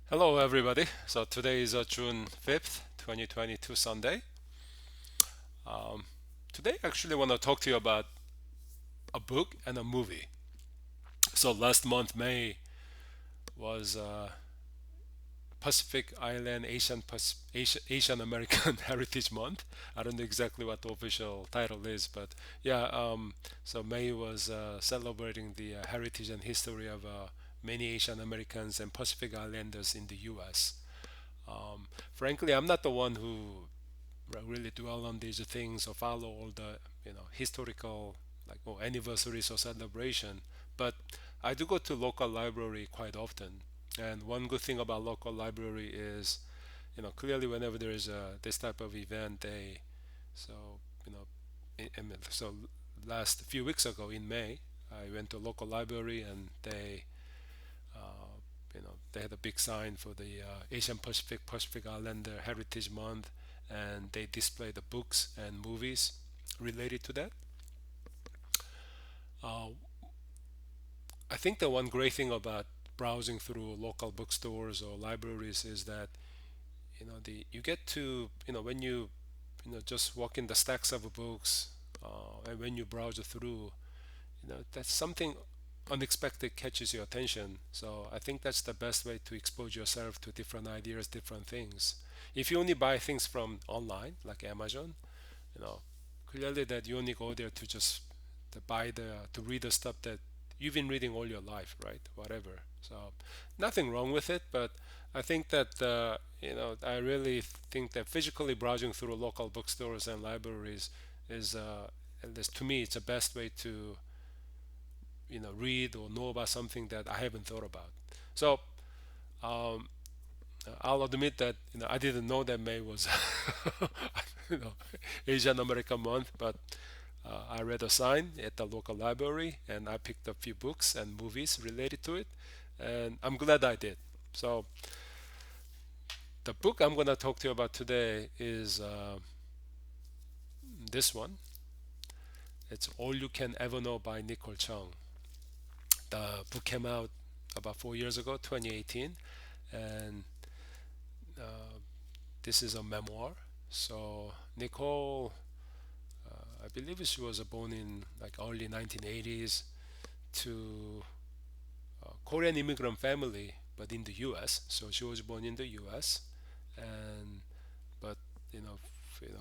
Hello, everybody. So today is June 5th, 2022, Sunday. Um, Today, I actually want to talk to you about a book and a movie. So last month, May, was Pacific Island Asian American Heritage Month. I don't know exactly what the official title is, but yeah. So May was celebrating the heritage and history of many Asian Americans and Pacific Islanders in the U.S. Frankly, I'm not the one who really dwell on these things or follow all the historical like anniversaries or celebration. But I do go to local library quite often, and one good thing about local library is clearly whenever there is this type of event, they so you know so last few weeks ago in May, I went to a local library, and they had a big sign for the Asian Pacific Islander Heritage Month, and they display the books and movies related to that. Uh, I think the one great thing about browsing through local bookstores or libraries is that the you get to when you just walk in the stacks of books, and when you browse through, that's something unexpected catches your attention. So I think that's the best way to expose yourself to different ideas, different things. If you only buy things from online like Amazon, you know clearly that you only go there to just to read the stuff that you've been reading all your life, right? Whatever. So nothing wrong with it, but I think that I really think that physically browsing through local bookstores and libraries is at least to me it's the best way to read or know about something that I haven't thought about. So um, I'll admit that I didn't know that May was you know Asian American month, but I read a sign at the local library, and I picked a few books and movies related to it, and I'm glad I did. So the book I'm going to talk to you about today is this one. It's All You Can Ever Know by Nicole Chung. The book came out about 4 years ago, 2018, and this is a memoir. So Nicole, I believe she was born in like early 1980s to a Korean immigrant family, but in the U.S. So she was born in the U.S. and but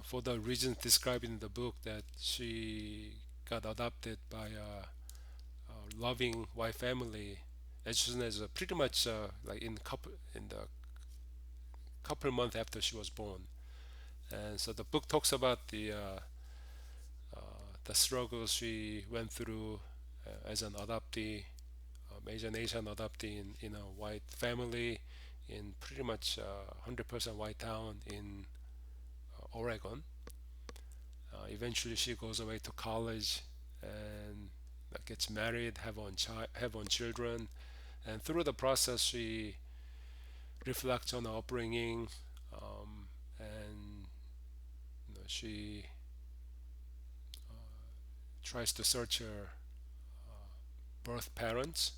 for the reasons described in the book, that she got adopted by a loving white family as soon as pretty much like in the couple months after she was born. And so the book talks about the struggles she went through as an adoptee, Asian adoptee in a white family in pretty much 100% white town in Oregon. Eventually, she goes away to college and gets married, have on children, and through the process, she reflects on her upbringing, and she tries to search her birth parents.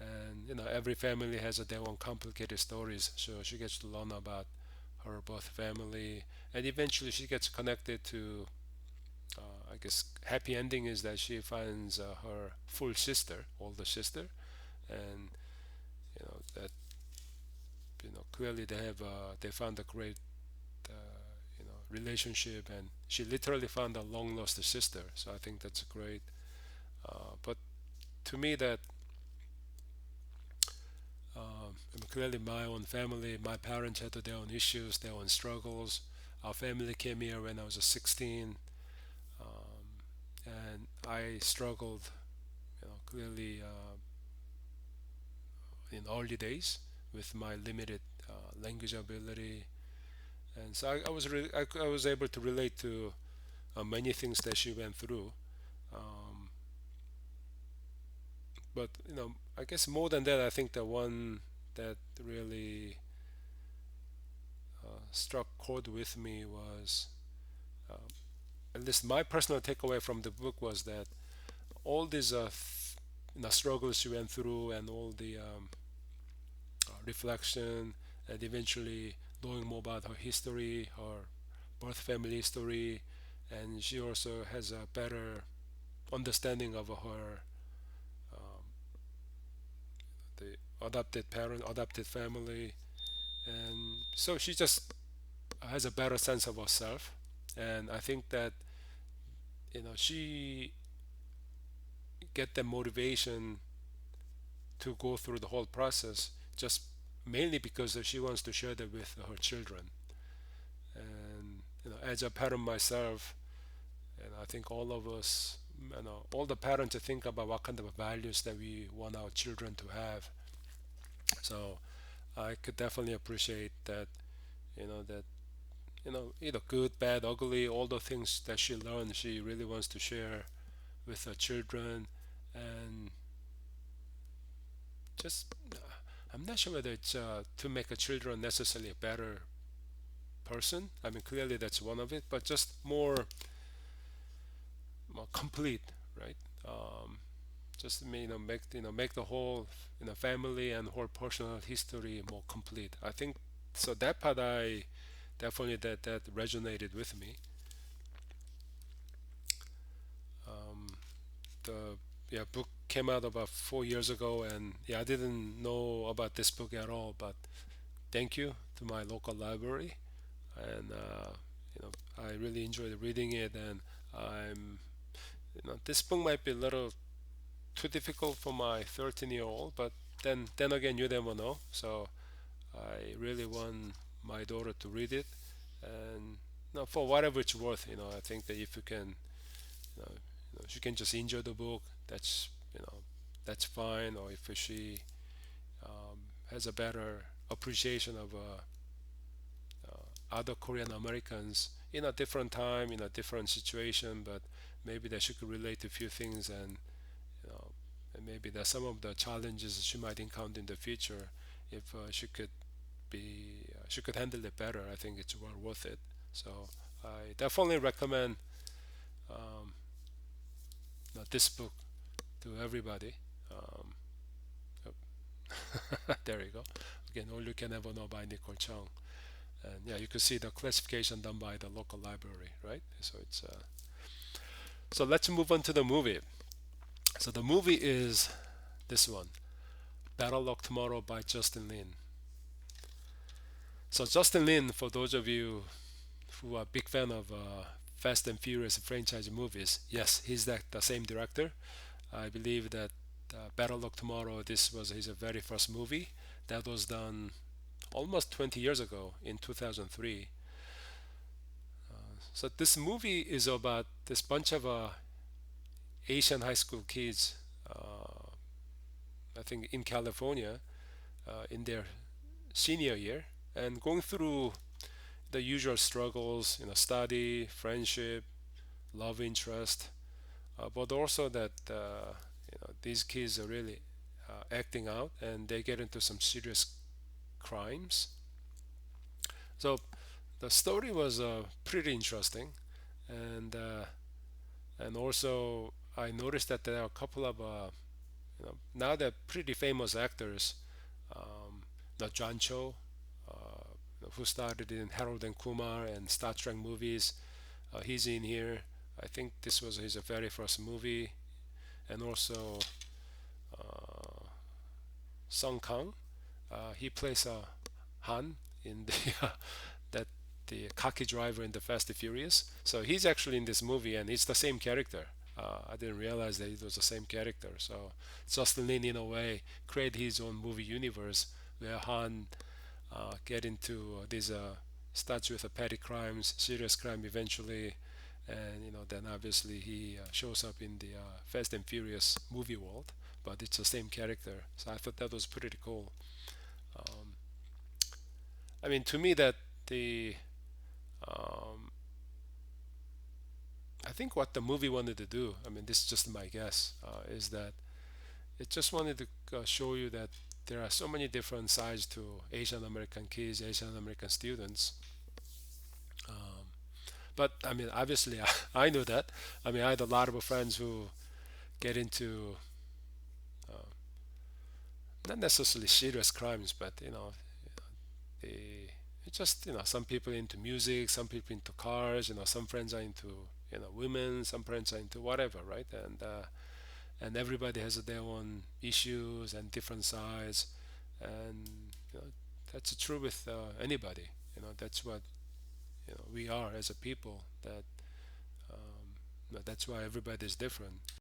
And every family has their own complicated stories, so she gets to learn about her birth family, and eventually she gets connected to I guess happy ending is that she finds her full sister, older sister, and that clearly they found a great relationship, and she literally found a long lost sister. So I think that's great. But to me, that clearly my own family, my parents had their own issues, their own struggles. Our family came here when I was 16, and I struggled, clearly in early days with my limited language ability, and so I was able to relate to many things that she went through. Um, but I guess more than that, I think the one that really struck chord with me was, at least my personal takeaway from the book was that all these struggles she went through, and all the reflection, and eventually knowing more about her history, her birth family history, and she also has a better understanding of her um, the adopted parent, adopted family, and so she just has a better sense of herself. And I think that she get the motivation to go through the whole process just mainly because she wants to share that with her children. And as a parent myself, and I think all of us, all the parents to think about what kind of values that we want our children to have. So I could definitely appreciate that, that either good, bad, ugly, all the things that she learned, she really wants to share with her children. And just, I'm not sure whether it's to make a children necessarily a better person. I mean, clearly that's one of it, but just more complete, right? Um, just make the whole family and whole personal history more complete. I think so. That part I definitely that resonated with me. Um, the book came out about 4 years ago, and I didn't know about this book at all. But thank you to my local library, and I really enjoyed reading it. And I'm this book might be a little too difficult for my 13-year-old, but then again, you never know. So I really want my daughter to read it, and for whatever it's worth, I think that if you can, you know, she can just enjoy the book. That's fine. Or if she has a better appreciation of other Korean Americans in a different time, in a different situation, but maybe that she could relate to a few things, you know, and maybe that some of the challenges she might encounter in the future, if she could handle it better. I think it's well worth it. So I definitely recommend um, this book to everybody. Um, there you go. Again, All You Can Ever Know by Nicole Chung. And you can see the classification done by the local library, right? So let's move on to the movie. So the movie is this one, Better Luck Tomorrow by Justin Lin. So Justin Lin, for those of you who are big fan of Fast and Furious franchise movies, yes, he's the same director. I believe that Better Luck Tomorrow, this was his very first movie that was done almost 20 years ago in 2003. So this movie is about this bunch of Asian high school kids, I think in California, in their senior year, and going through the usual struggles, study, friendship, love interest, but also that these kids are really acting out, and they get into some serious crimes. So the story was pretty interesting, and also I noticed that there are a couple of now they're pretty famous actors. John Cho, who started in Harold and Kumar and Star Trek movies, he's in here. I think this was his very first movie, and also uh, Sung Kang. He plays Han in the that the cocky driver in the Fast and Furious. So he's actually in this movie, and it's the same character. I didn't realize that it was the same character. So Justin Lin, in a way, created his own movie universe where Han get into these starts with a petty crimes, serious crime eventually, and then obviously he shows up in the Fast and Furious movie world, but it's the same character. So I thought that was pretty cool. Um, I mean, to me, that the um, I think what the movie wanted to do, I mean, this is just my guess, is that it just wanted to show you that there are so many different sides to Asian American kids, Asian American students. Um, but I mean, obviously, I knew that. I mean, I had a lot of friends who get into not necessarily serious crimes, but they it's just some people into music, some people into cars, some friends are into women, some friends are into whatever, right? And everybody has their own issues and different sides, and you know, that's true with anybody. That's what we are as a people. That that's why everybody is different.